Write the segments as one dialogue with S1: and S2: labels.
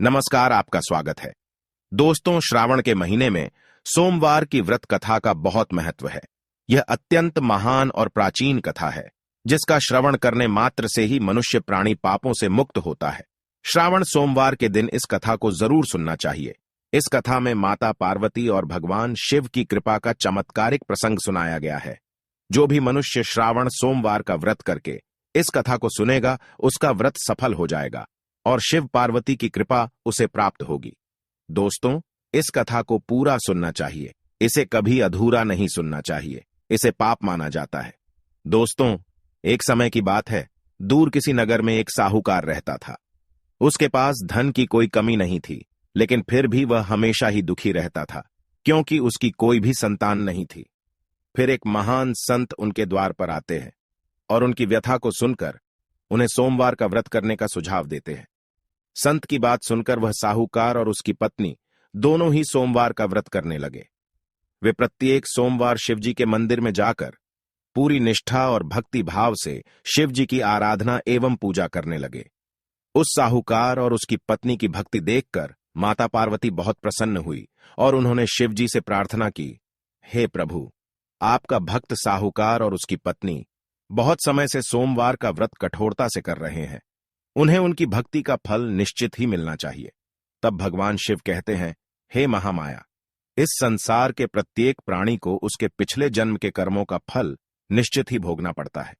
S1: नमस्कार, आपका स्वागत है। दोस्तों, श्रावण के महीने में सोमवार की व्रत कथा का बहुत महत्व है। यह अत्यंत महान और प्राचीन कथा है, जिसका श्रवण करने मात्र से ही मनुष्य प्राणी पापों से मुक्त होता है। श्रावण सोमवार के दिन इस कथा को जरूर सुनना चाहिए। इस कथा में माता पार्वती और भगवान शिव की कृपा का चमत्कारिक प्रसंग सुनाया गया है। जो भी मनुष्य श्रावण सोमवार का व्रत करके इस कथा को सुनेगा, उसका व्रत सफल हो जाएगा और शिव पार्वती की कृपा उसे प्राप्त होगी। दोस्तों, इस कथा को पूरा सुनना चाहिए। इसे कभी अधूरा नहीं सुनना चाहिए। इसे पाप माना जाता है। दोस्तों, एक समय की बात है, दूर किसी नगर में एक साहूकार रहता था। उसके पास धन की कोई कमी नहीं थी, लेकिन फिर भी वह हमेशा ही दुखी रहता था, क्योंकि उसकी कोई भी संतान नहीं थी। फिर एक महान संत उनके द्वार पर आते हैं और उनकी व्यथा को सुनकर उन्हें सोमवार का व्रत करने का सुझाव देते हैं। संत की बात सुनकर वह साहूकार और उसकी पत्नी दोनों ही सोमवार का व्रत करने लगे। वे प्रत्येक सोमवार शिवजी के मंदिर में जाकर पूरी निष्ठा और भक्ति भाव से शिवजी की आराधना एवं पूजा करने लगे। उस साहूकार और उसकी पत्नी की भक्ति देखकर माता पार्वती बहुत प्रसन्न हुई और उन्होंने शिवजी से प्रार्थना की, हे प्रभु, आपका भक्त साहूकार और उसकी पत्नी बहुत समय से सोमवार का व्रत कठोरता से कर रहे हैं। उन्हें उनकी भक्ति का फल निश्चित ही मिलना चाहिए। तब भगवान शिव कहते हैं, हे महामाया, इस संसार के प्रत्येक प्राणी को उसके पिछले जन्म के कर्मों का फल निश्चित ही भोगना पड़ता है।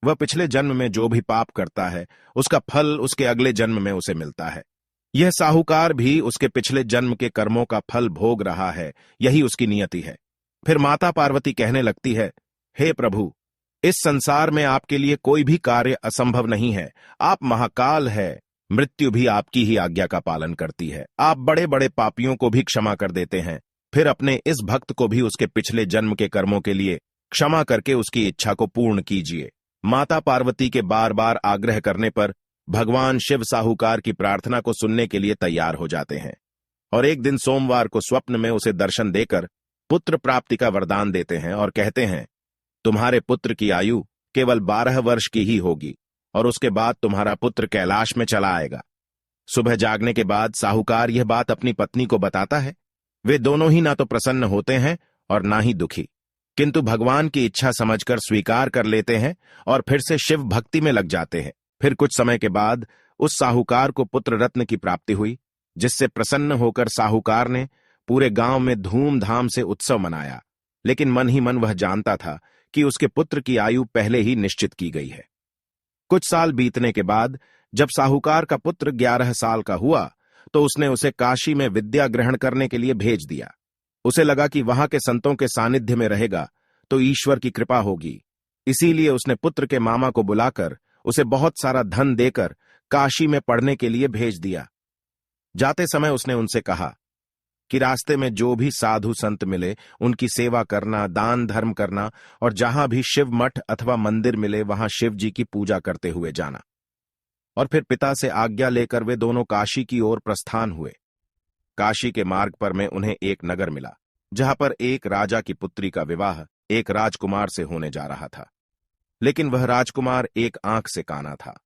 S1: वह पिछले जन्म में जो भी पाप करता है, उसका फल उसके अगले जन्म में उसे मिलता है। यह साहूकार भी उसके पिछले जन्म के कर्मों का फल भोग रहा है। यही उसकी नियति है। फिर माता पार्वती कहने लगती है, हे प्रभु, इस संसार में आपके लिए कोई भी कार्य असंभव नहीं है। आप महाकाल है। मृत्यु भी आपकी ही आज्ञा का पालन करती है। आप बड़े बड़े पापियों को भी क्षमा कर देते हैं। फिर अपने इस भक्त को भी उसके पिछले जन्म के कर्मों के लिए क्षमा करके उसकी इच्छा को पूर्ण कीजिए। माता पार्वती के बार बार आग्रह करने पर भगवान शिव साहूकार की प्रार्थना को सुनने के लिए तैयार हो जाते हैं और एक दिन सोमवार को स्वप्न में उसे दर्शन देकर पुत्र प्राप्ति का वरदान देते हैं और कहते हैं, तुम्हारे पुत्र की आयु केवल 12 वर्ष की ही होगी और उसके बाद तुम्हारा पुत्र कैलाश में चला आएगा। सुबह जागने के बाद साहूकार यह बात अपनी पत्नी को बताता है। वे दोनों ही ना तो प्रसन्न होते हैं और ना ही दुखी, किंतु भगवान की इच्छा समझकर स्वीकार कर लेते हैं और फिर से शिव भक्ति में लग जाते हैं। फिर कुछ समय के बाद उस साहूकार को पुत्र रत्न की प्राप्ति हुई, जिससे प्रसन्न होकर साहूकार ने पूरे गांव में धूमधाम से उत्सव मनाया। लेकिन मन ही मन वह जानता था कि उसके पुत्र की आयु पहले ही निश्चित की गई है। कुछ साल बीतने के बाद जब साहूकार का पुत्र 11 साल का हुआ, तो उसने उसे काशी में विद्या ग्रहण करने के लिए भेज दिया। उसे लगा कि वहां के संतों के सानिध्य में रहेगा तो ईश्वर की कृपा होगी। इसीलिए उसने पुत्र के मामा को बुलाकर उसे बहुत सारा धन देकर काशी में पढ़ने के लिए भेज दिया। जाते समय उसने उनसे कहा कि रास्ते में जो भी साधु संत मिले उनकी सेवा करना, दान धर्म करना और जहां भी शिव मठ अथवा मंदिर मिले वहां शिव जी की पूजा करते हुए जाना। और फिर पिता से आज्ञा लेकर वे दोनों काशी की ओर प्रस्थान हुए। काशी के मार्ग पर में उन्हें एक नगर मिला, जहां पर एक राजा की पुत्री का विवाह एक राजकुमार से होने जा रहा था। लेकिन वह राजकुमार एक आंख से काना था।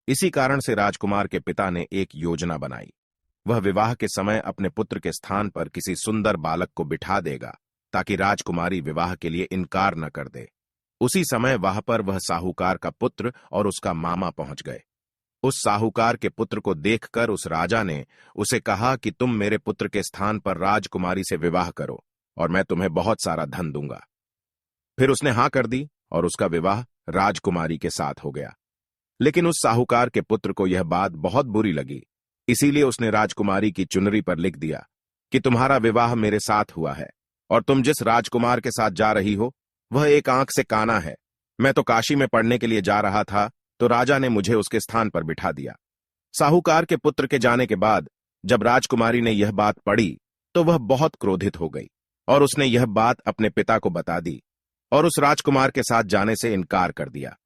S1: इसी कारण से राजकुमार के पिता ने एक योजना बनाई। वह विवाह के समय अपने पुत्र के स्थान पर किसी सुंदर बालक को बिठा देगा, ताकि राजकुमारी विवाह के लिए इनकार न कर दे। उसी समय वहां पर वह साहूकार का पुत्र और उसका मामा पहुंच गए। उस साहूकार के पुत्र को देखकर उस राजा ने उसे कहा कि तुम मेरे पुत्र के स्थान पर राजकुमारी से विवाह करो और मैं तुम्हें बहुत सारा धन दूंगा। फिर उसने हां कर दी और उसका विवाह राजकुमारी के साथ हो गया। लेकिन उस साहूकार के पुत्र को यह बात बहुत बुरी लगी। इसीलिए उसने राजकुमारी की चुनरी पर लिख दिया कि तुम्हारा विवाह मेरे साथ हुआ है और तुम जिस राजकुमार के साथ जा रही हो वह एक आंख से काना है। मैं तो काशी में पढ़ने के लिए जा रहा था, तो राजा ने मुझे उसके स्थान पर बिठा दिया। साहूकार के पुत्र के जाने के बाद जब राजकुमारी ने यह बात पढ़ी तो वह बहुत क्रोधित हो गई और उसने यह बात अपने पिता को बता दी और उस राजकुमार के साथ जाने से इनकार कर दिया।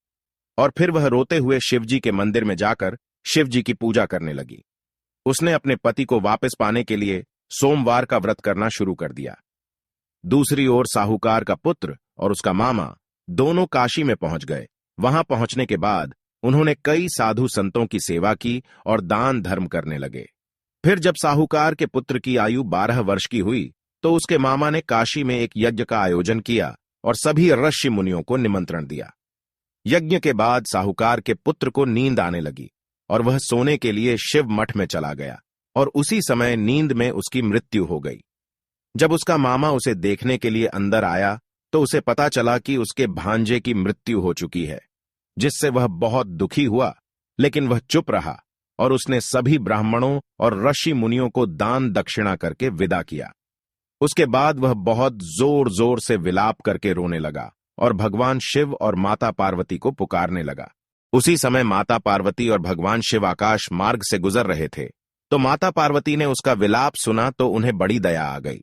S1: और फिर वह रोते हुए शिवजी के मंदिर में जाकर शिवजी की पूजा करने लगी। उसने अपने पति को वापस पाने के लिए सोमवार का व्रत करना शुरू कर दिया। दूसरी ओर साहूकार का पुत्र और उसका मामा दोनों काशी में पहुंच गए। वहां पहुंचने के बाद उन्होंने कई साधु संतों की सेवा की और दान धर्म करने लगे। फिर जब साहूकार के पुत्र की आयु 12 वर्ष की हुई तो उसके मामा ने काशी में एक यज्ञ का आयोजन किया और सभी ऋषि मुनियों को निमंत्रण दिया। यज्ञ के बाद साहूकार के पुत्र को नींद आने लगी और वह सोने के लिए शिव मठ में चला गया और उसी समय नींद में उसकी मृत्यु हो गई। जब उसका मामा उसे देखने के लिए अंदर आया तो उसे पता चला कि उसके भांजे की मृत्यु हो चुकी है, जिससे वह बहुत दुखी हुआ, लेकिन वह चुप रहा और उसने सभी ब्राह्मणों और ऋषि मुनियों को दान दक्षिणा करके विदा किया। उसके बाद वह बहुत जोर जोर से विलाप करके रोने लगा और भगवान शिव और माता पार्वती को पुकारने लगा। उसी समय माता पार्वती और भगवान शिव आकाश मार्ग से गुजर रहे थे, तो माता पार्वती ने उसका विलाप सुना तो उन्हें बड़ी दया आ गई।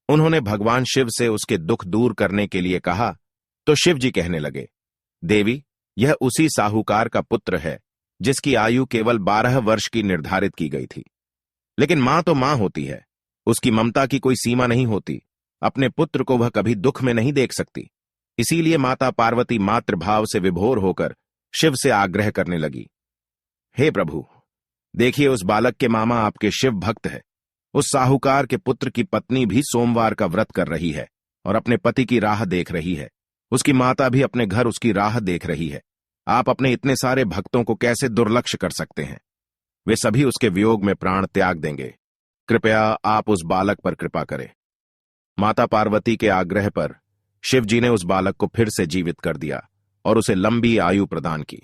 S1: उन्होंने भगवान शिव से उसके दुख दूर करने के लिए कहा तो शिव जी कहने लगे, देवी, यह उसी साहूकार का पुत्र है जिसकी आयु केवल 12 वर्ष की निर्धारित की गई थी। लेकिन मां तो मां होती है, उसकी ममता की कोई सीमा नहीं होती। अपने पुत्र को वह कभी दुख में नहीं देख सकती। इसीलिए माता पार्वती मातृभाव से विभोर होकर शिव से आग्रह करने लगी, हे प्रभु, देखिए उस बालक के मामा आपके शिव भक्त है। उस साहूकार के पुत्र की पत्नी भी सोमवार का व्रत कर रही है और अपने पति की राह देख रही है। उसकी माता भी अपने घर उसकी राह देख रही है। आप अपने इतने सारे भक्तों को कैसे दुर्लक्ष्य कर सकते हैं? वे सभी उसके वियोग में प्राण त्याग देंगे। कृपया आप उस बालक पर कृपा करें। माता पार्वती के आग्रह पर शिव जी ने उस बालक को फिर से जीवित कर दिया और उसे लंबी आयु प्रदान की।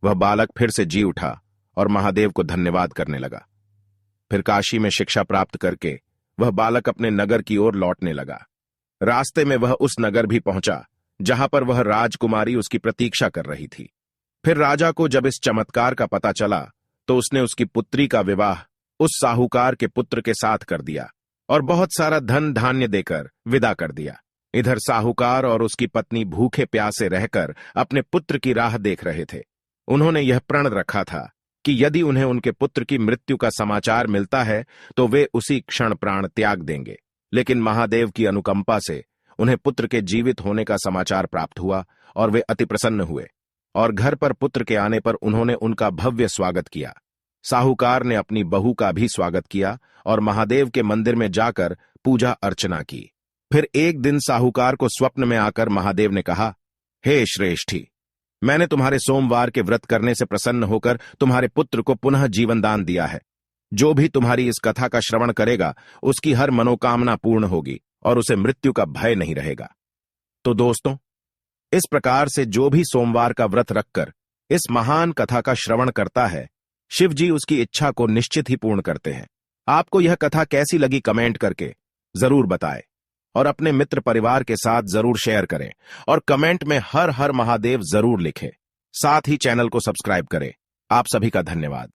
S1: वह बालक फिर से जी उठा और महादेव को धन्यवाद करने लगा। फिर काशी में शिक्षा प्राप्त करके वह बालक अपने नगर की ओर लौटने लगा। रास्ते में वह उस नगर भी पहुंचा जहां पर वह राजकुमारी उसकी प्रतीक्षा कर रही थी। फिर राजा को जब इस चमत्कार का पता चला तो उसने उसकी पुत्री का विवाह उस साहूकार के पुत्र के साथ कर दिया और बहुत सारा धन धान्य देकर विदा कर दिया। इधर साहूकार और उसकी पत्नी भूखे प्यासे रहकर अपने पुत्र की राह देख रहे थे। उन्होंने यह प्रण रखा था कि यदि उन्हें उनके पुत्र की मृत्यु का समाचार मिलता है तो वे उसी क्षण प्राण त्याग देंगे। लेकिन महादेव की अनुकंपा से उन्हें पुत्र के जीवित होने का समाचार प्राप्त हुआ और वे अति प्रसन्न हुए और घर पर पुत्र के आने पर उन्होंने उनका भव्य स्वागत किया। साहूकार ने अपनी बहू का भी स्वागत किया और महादेव के मंदिर में जाकर पूजा अर्चना की। फिर एक दिन साहूकार को स्वप्न में आकर महादेव ने कहा, हे श्रेष्ठी, मैंने तुम्हारे सोमवार के व्रत करने से प्रसन्न होकर तुम्हारे पुत्र को पुनः जीवन दान दिया है। जो भी तुम्हारी इस कथा का श्रवण करेगा उसकी हर मनोकामना पूर्ण होगी और उसे मृत्यु का भय नहीं रहेगा। तो दोस्तों, इस प्रकार से जो भी सोमवार का व्रत रखकर इस महान कथा का श्रवण करता है, शिव जी उसकी इच्छा को निश्चित ही पूर्ण करते हैं। आपको यह कथा कैसी लगी कमेंट करके जरूर बताएं और अपने मित्र परिवार के साथ जरूर शेयर करें और कमेंट में हर हर महादेव जरूर लिखें। साथ ही चैनल को सब्सक्राइब करें। आप सभी का धन्यवाद।